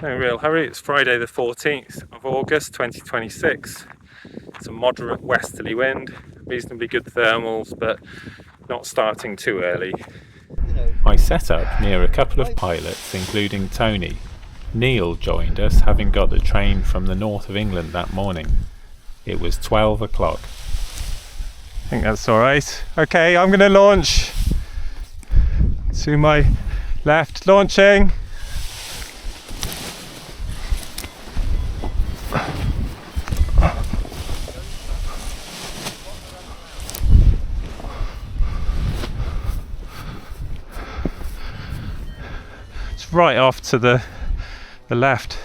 No real hurry, it's Friday the 14th of August 2026. It's a moderate westerly wind, reasonably good thermals, but not starting too early. I set up near a couple of pilots, including Tony. Neil joined us, having got the train from the north of England that morning. It was 12 o'clock. I think that's alright. Okay, I'm going to launch. To my left, launching. It's right off to the left.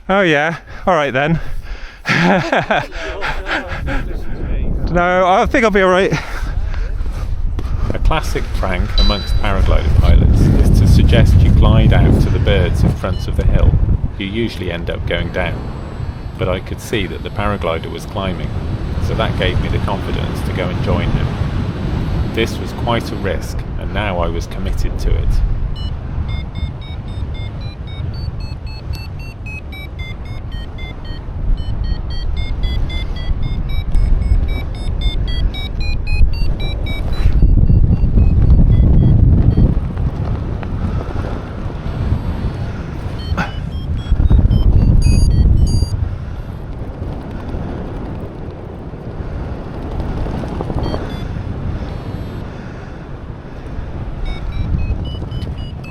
Oh yeah, alright then. No, I think I'll be alright. A classic prank amongst paraglider pilots is to suggest you glide out to the birds in front of the hill. You usually end up going down. But I could see that the paraglider was climbing, so that gave me the confidence to go and join him. This was quite a risk, and now I was committed to it.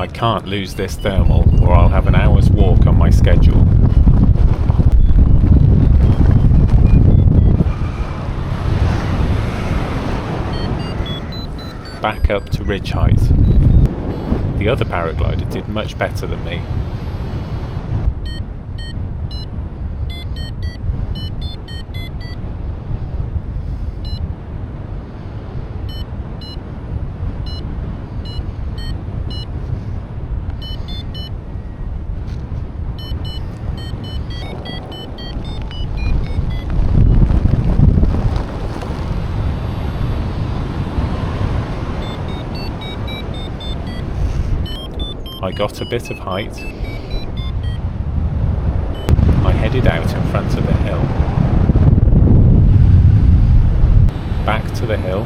I can't lose this thermal, or I'll have an hour's walk on my schedule. Back up to ridge height. The other paraglider did much better than me. I got a bit of height. I headed out in front of the hill. Back to the hill.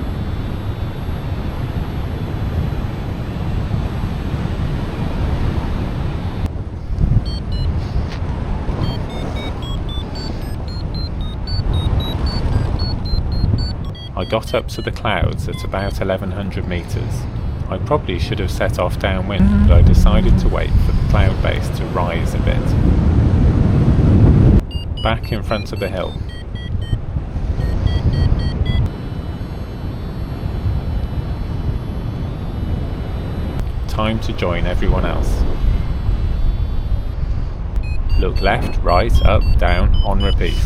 I got up to the clouds at about 1100 metres. I probably should have set off downwind, but I decided to wait for the cloud base to rise a bit. Back in front of the hill. Time to join everyone else. Look left, right, up, down, on repeat.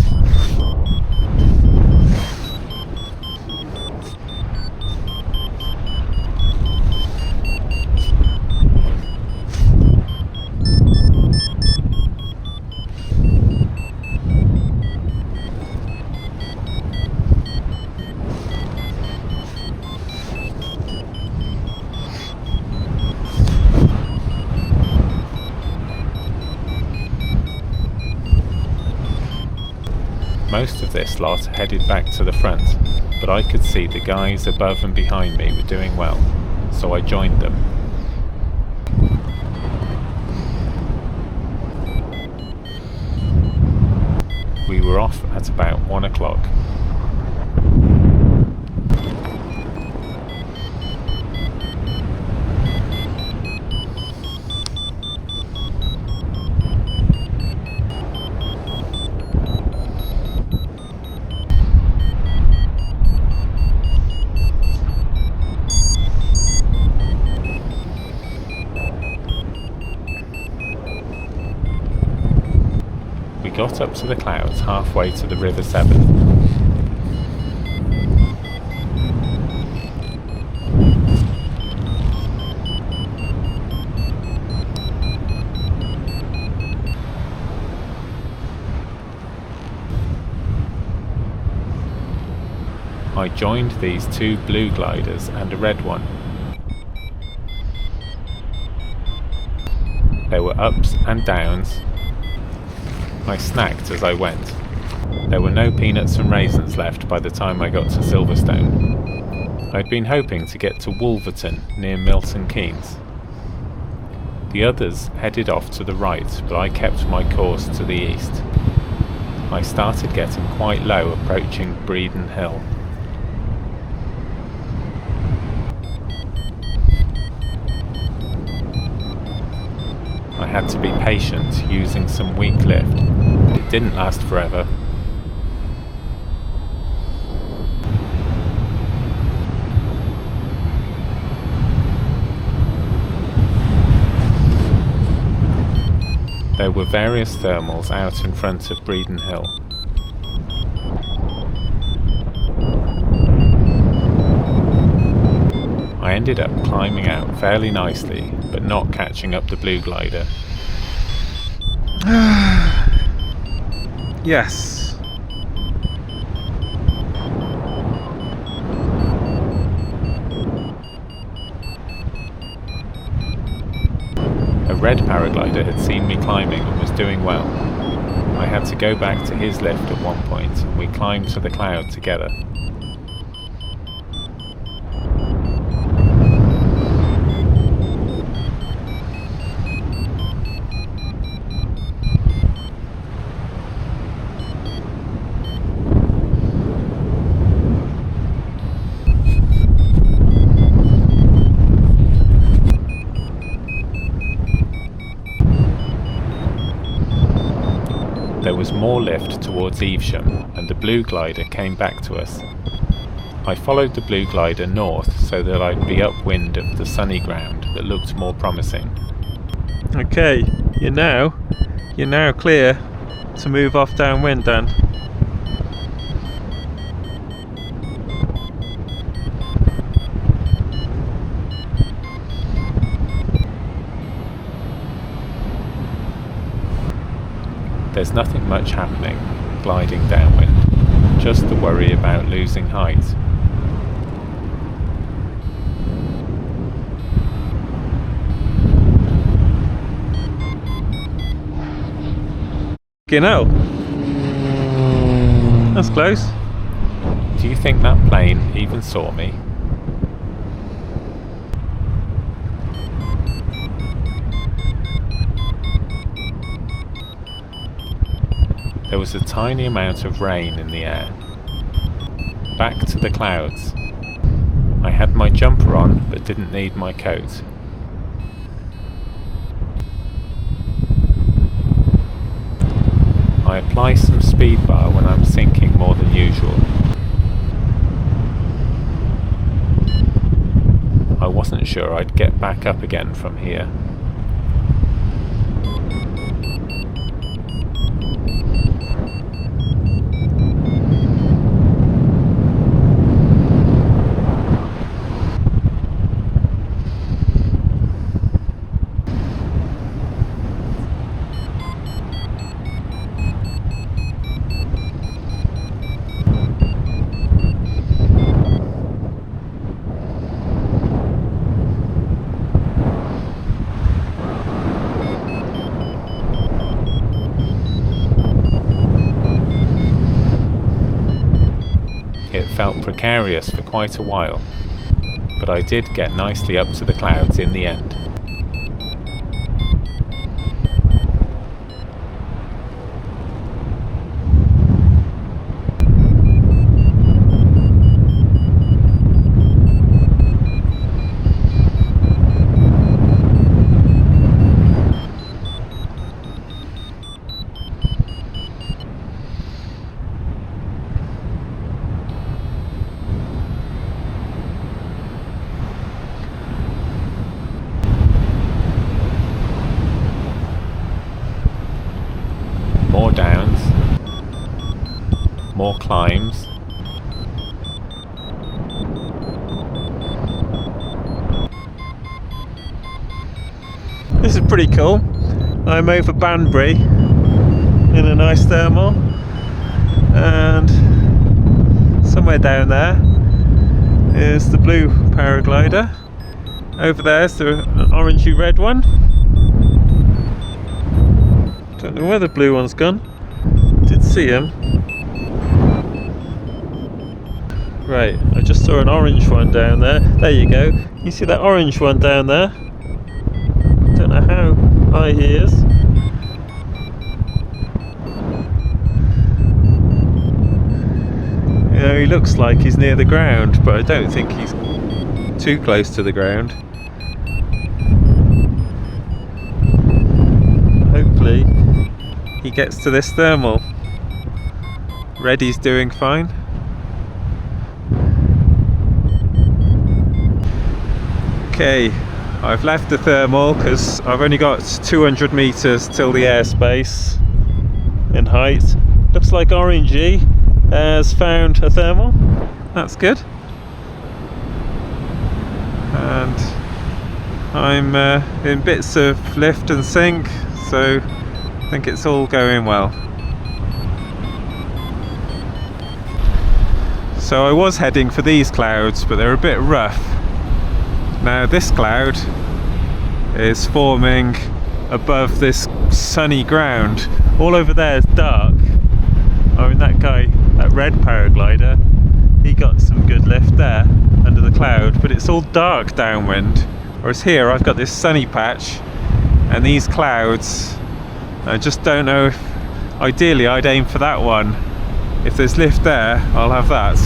Most of this lot headed back to the front, but I could see the guys above and behind me were doing well, so I joined them. We were off at about 1 o'clock. We got up to the clouds halfway to the River Severn. I joined these two blue gliders and a red one. There were ups and downs. I snacked as I went. There were no peanuts and raisins left by the time I got to Silverstone. I'd been hoping to get to Wolverton near Milton Keynes. The others headed off to the right, but I kept my course to the east. I started getting quite low approaching Breeden Hill. I had to be patient using some weak lift, but it didn't last forever. There were various thermals out in front of Breeden Hill. I ended up climbing out fairly nicely, but not catching up the blue glider. Yes. A red paraglider had seen me climbing and was doing well. I had to go back to his lift at one point, and we climbed to the cloud together. There was more lift towards Evesham, and the blue glider came back to us. I followed the blue glider north so that I'd be upwind of the sunny ground that looked more promising. Okay, you're now clear to move off downwind, Dan. There's nothing much happening, gliding downwind, just the worry about losing height. You know, that's close. Do you think that plane even saw me? There was a tiny amount of rain in the air. Back to the clouds. I had my jumper on but didn't need my coat. I apply some speed bar when I'm sinking more than usual. I wasn't sure I'd get back up again from here. It felt precarious for quite a while, but I did get nicely up to the clouds in the end. More downs, more climbs. This is pretty cool. I'm over Banbury in a nice thermal, and somewhere down there is the blue paraglider. Over there is the orangey red one. Don't know where the blue one's gone. Did see him. Right, I just saw an orange one down there. There you go. You see that orange one down there? Don't know how high he is. You know, he looks like he's near the ground, but I don't think he's too close to the ground. Hopefully he gets to this thermal. Reddy's doing fine. Okay, I've left the thermal because I've only got 200 meters till the airspace in height. Looks like Orangey has found a thermal. That's good. And I'm in bits of lift and sink, so I think it's all going well. So I was heading for these clouds, but they're a bit rough. Now this cloud is forming above this sunny ground. All over there is dark. I mean, that guy, that red paraglider, he got some good lift there under the cloud, but it's all dark downwind. Whereas here I've got this sunny patch and these clouds. I just don't know if, ideally I'd aim for that one. If there's lift there, I'll have that.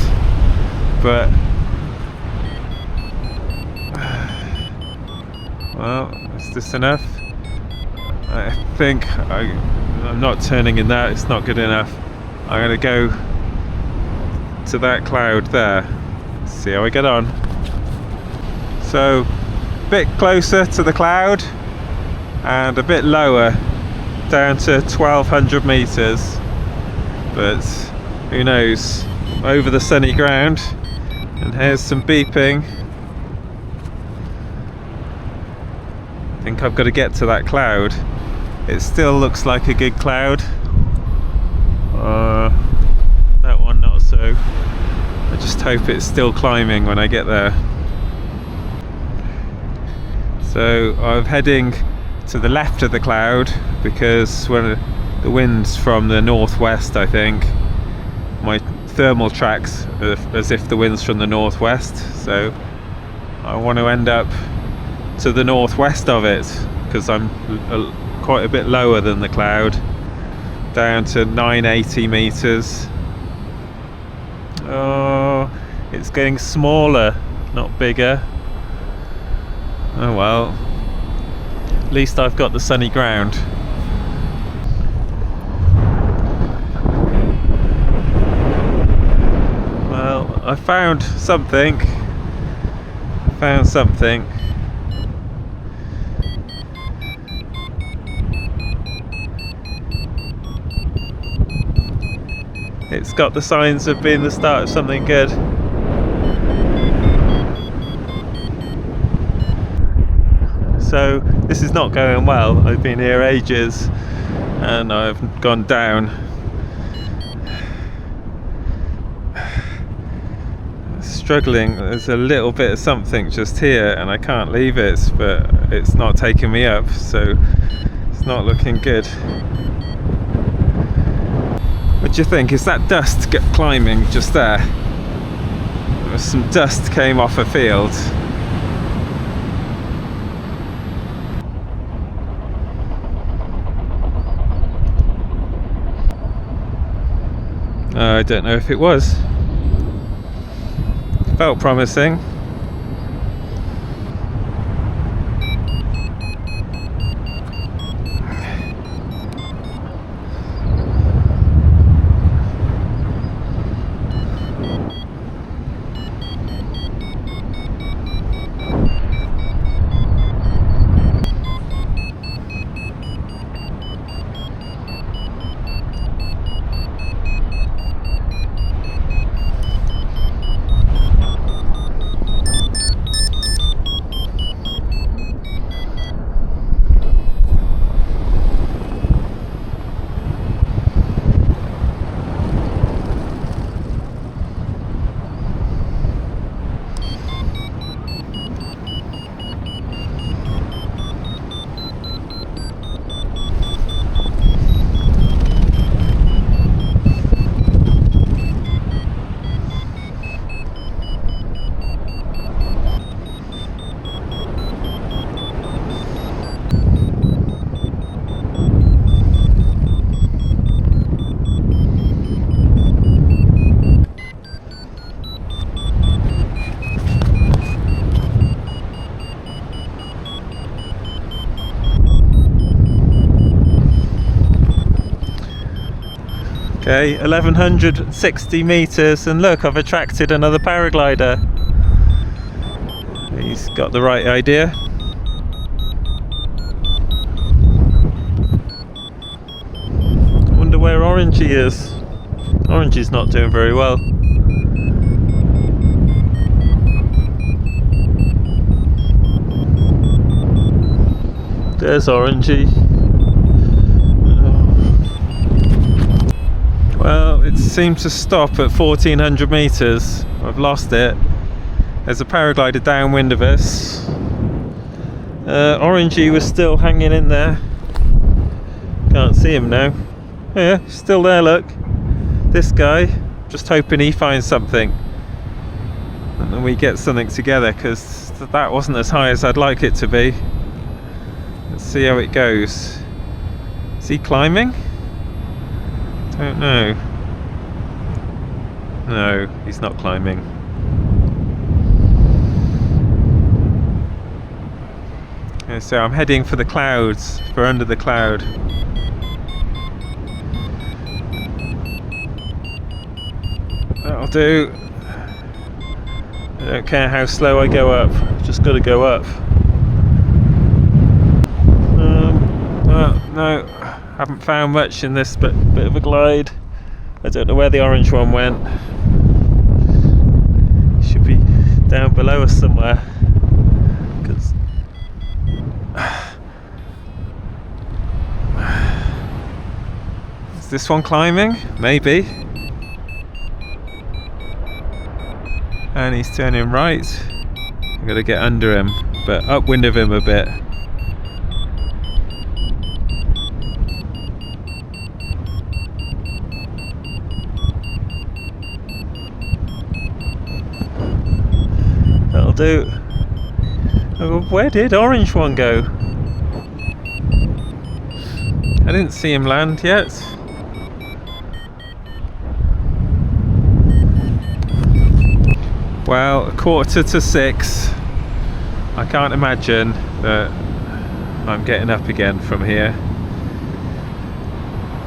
But well, is this enough? I think I'm not turning in that, it's not good enough. I'm going to go to that cloud there, see how I get on. So, a bit closer to the cloud and a bit lower, down to 1200 meters. But who knows, over the sunny ground. And here's some beeping. I think I've got to get to that cloud. It still looks like a good cloud. That one not so. I just hope it's still climbing when I get there. So I'm heading to the left of the cloud because when the wind's from the northwest, I think my thermal tracks as if the wind's from the northwest. So I want to end up to the northwest of it because I'm quite a bit lower than the cloud, down to 980 meters. Oh, it's getting smaller, not bigger. Oh well, at least I've got the sunny ground. Well, I found something. It's got the signs of being the start of something good. So this is not going well. I've been here ages and I've gone down. Struggling, there's a little bit of something just here and I can't leave it, but it's not taking me up, so it's not looking good. What do you think? Is that dust climbing just there? Some dust came off a field. I don't know if it was. Felt promising. Okay, 1160 meters, and look, I've attracted another paraglider. He's got the right idea. I wonder where Orangey is. Orangey's not doing very well. There's Orangey. Well, it seems to stop at 1400 meters. I've lost it. There's a paraglider downwind of us. Orangey was still hanging in there. Can't see him now. Yeah, he's still there, look. This guy, just hoping he finds something. And then we get something together, because that wasn't as high as I'd like it to be. Let's see how it goes. Is he climbing? Don't know. No, he's not climbing. Okay, so I'm heading for the clouds, for under the cloud. That'll do. I don't care how slow I go up, just got to go up. No, haven't found much in this bit of a glide. I don't know where the orange one went. Should be down below us somewhere. Is this one climbing? Maybe. And he's turning right. I've got to get under him, but upwind of him a bit. That'll do. Oh, where did orange one go? I didn't see him land yet. Well, 5:45. I can't imagine that I'm getting up again from here.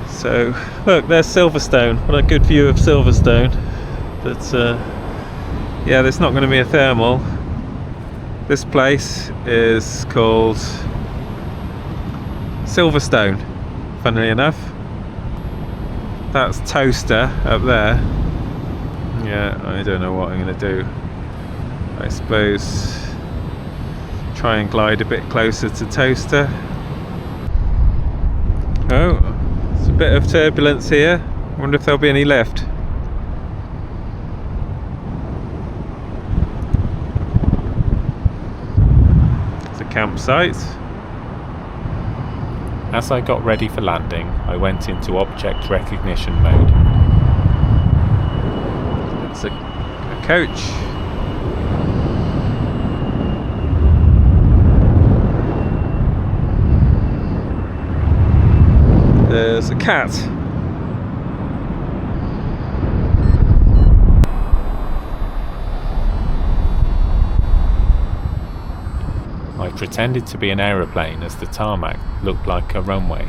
So, look, there's Silverstone. What a good view of Silverstone. But, yeah, there's not going to be a thermal. This place is called Silverstone, funnily enough. That's Toaster up there. Yeah, I don't know what I'm going to do. I suppose try and glide a bit closer to Toaster. Oh, there's a bit of turbulence here. I wonder if there'll be any lift. It's a campsite. As I got ready for landing, I went into object recognition mode. It's a coach. There's a cat. I pretended to be an aeroplane as the tarmac looked like a runway.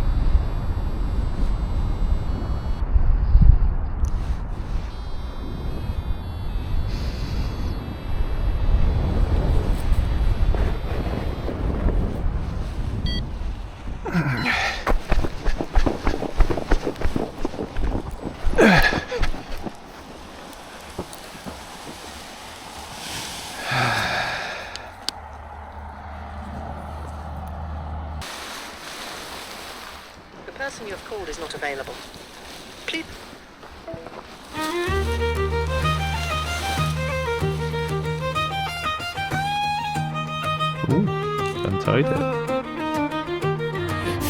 The person you have called is not available. Please. Ooh, untied it.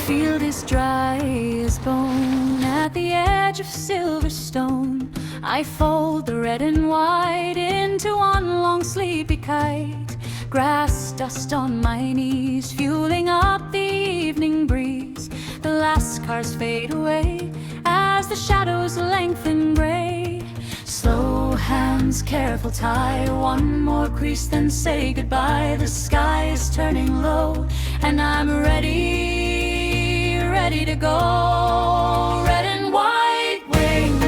Field is dry as bone at the edge of Silverstone. I fold the red and white into one long sleepy kite. Grass dust on my knees, fueling up the evening breeze. The last cars fade away as the shadows lengthen gray. Slow hands, careful tie one more crease, then say goodbye. The sky is turning low and I'm ready to go. Red and white wings.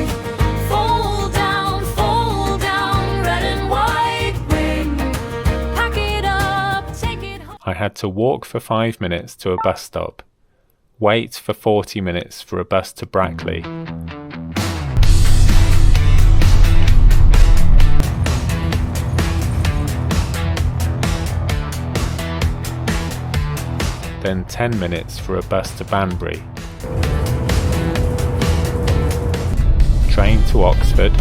I had to walk for 5 minutes to a bus stop, wait for 40 minutes for a bus to Brackley, then 10 minutes for a bus to Banbury, train to Oxford,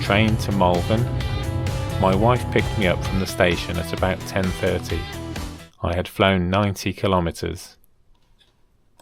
train to Malvern. My wife picked me up from the station at about 10:30. I had flown 90 kilometres.